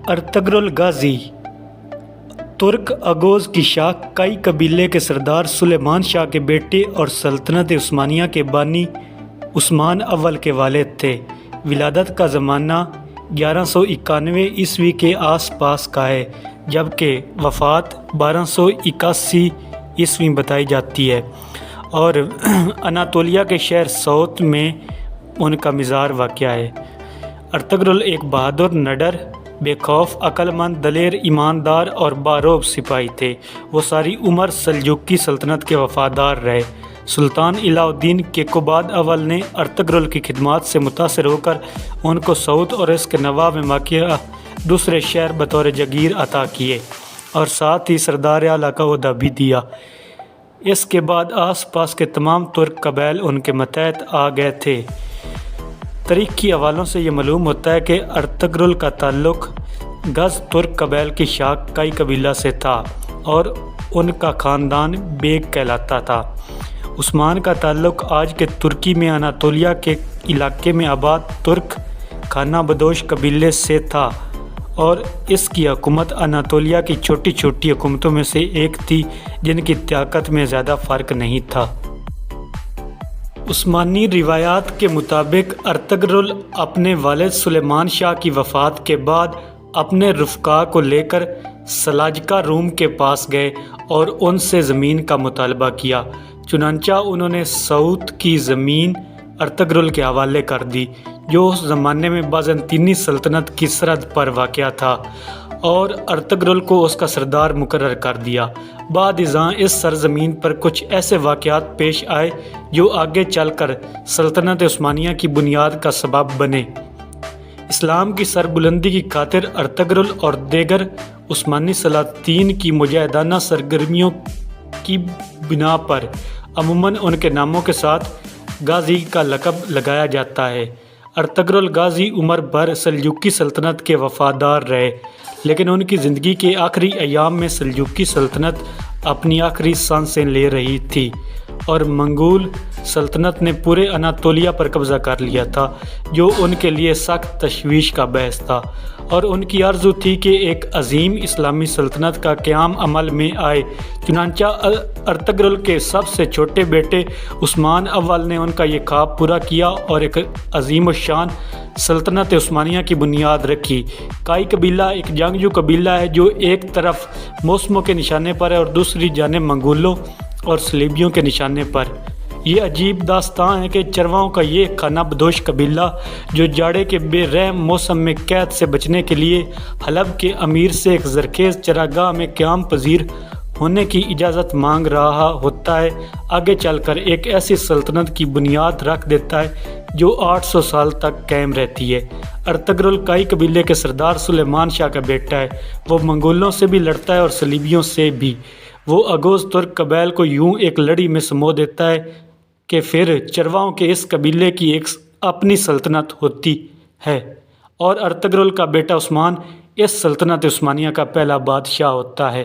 Ertugrul Ghazi ترک اغوز کی شاخ کئی قبیلے کے سردار سلیمان شاہ کے بیٹے اور سلطنت عثمانیہ کے بانی عثمان اول کے والد تھے۔ ولادت کا زمانہ 1191 عیسوی کے آس پاس کا ہے، جبکہ وفات 1281 عیسوی بتائی جاتی ہے، اور اناطولیہ کے شہر سوت میں ان کا مزار واقع ہے۔ ارطغرل ایک بہادر، نڈر، بے خوف، عقل مند، دلیر، ایماندار اور باروب سپاہی تھے۔ وہ ساری عمر سلجوقی سلطنت کے وفادار رہے۔ سلطان علاء الدین کیقوباد اول نے ارطغرل کی خدمات سے متاثر ہو کر ان کو سعود اور اس کے نواح میں واقع دوسرے شہر بطور جگیر عطا کیے اور ساتھ ہی سردار اعلیٰ کا عہدہ بھی دیا۔ اس کے بعد آس پاس کے تمام ترک قبائل ان کے ماتحت آ گئے تھے۔ تاریخی حوالوں سے یہ معلوم ہوتا ہے کہ ارطغرل کا تعلق غز ترک قبائل کی شاخ کئی قبیلہ سے تھا اور ان کا خاندان بیگ کہلاتا تھا۔ عثمان کا تعلق آج کے ترکی میں اناطولیہ کے علاقے میں آباد ترک خانہ بدوش قبیلے سے تھا، اور اس کی حکومت اناطولیہ کی چھوٹی چھوٹی حکومتوں میں سے ایک تھی جن کی طاقت میں زیادہ فرق نہیں تھا۔ عثمانی روایات کے مطابق ارطغرل اپنے والد سلیمان شاہ کی وفات کے بعد اپنے رفقا کو لے کر سلاجقہ روم کے پاس گئے اور ان سے زمین کا مطالبہ کیا۔ چنانچہ انہوں نے سعود کی زمین ارطغرل کے حوالے کر دی، جو اس زمانے میں بازنطینی سلطنت کی سرحد پر واقع تھا، اور ارطغرل کو اس کا سردار مقرر کر دیا۔ بعد ازاں اس سرزمین پر کچھ ایسے واقعات پیش آئے جو آگے چل کر سلطنت عثمانیہ کی بنیاد کا سبب بنے۔ اسلام کی سربلندی کی خاطر ارطغرل اور دیگر عثمانی سلاطین کی مجاہدانہ سرگرمیوں کی بنا پر عموماً ان کے ناموں کے ساتھ غازی کا لقب لگایا جاتا ہے۔ ارطغرل غازی عمر بھر سلجوقی سلطنت کے وفادار رہے، لیکن ان کی زندگی کے آخری ایام میں سلجوقی سلطنت اپنی آخری سانسیں لے رہی تھی اور منگول سلطنت نے پورے اناطولیہ پر قبضہ کر لیا تھا، جو ان کے لیے سخت تشویش کا باعث تھا، اور ان کی آرزو تھی کہ ایک عظیم اسلامی سلطنت کا قیام عمل میں آئے۔ چنانچہ ارطغرل کے سب سے چھوٹے بیٹے عثمان اول نے ان کا یہ خواب پورا کیا اور ایک عظیم الشان سلطنت عثمانیہ کی بنیاد رکھی۔ کائی قبیلہ ایک جنگجو قبیلہ ہے جو ایک طرف موسموں کے نشانے پر ہے اور دوسری جانب منگولوں اور صلیبیوں کے نشانے پر۔ یہ عجیب داستان ہے کہ چرواہوں کا یہ خانہ بدوش قبیلہ جو جاڑے کے بے رحم موسم میں قید سے بچنے کے لیے حلب کے امیر سے ایک زرخیز چراگاہ میں قیام پذیر ہونے کی اجازت مانگ رہا ہوتا ہے، آگے چل کر ایک ایسی سلطنت کی بنیاد رکھ دیتا ہے جو 800 سال تک قائم رہتی ہے۔ ارطغرل کائی قبیلے کے سردار سلیمان شاہ کا بیٹا ہے۔ وہ منگولوں سے بھی لڑتا ہے اور صلیبیوں سے بھی۔ وہ اغوز ترک قبائل کو یوں ایک لڑی میں سمو دیتا ہے کہ پھر چرواہوں کے اس قبیلے کی ایک اپنی سلطنت ہوتی ہے، اور ارطغرل کا بیٹا عثمان اس سلطنت عثمانیہ کا پہلا بادشاہ ہوتا ہے۔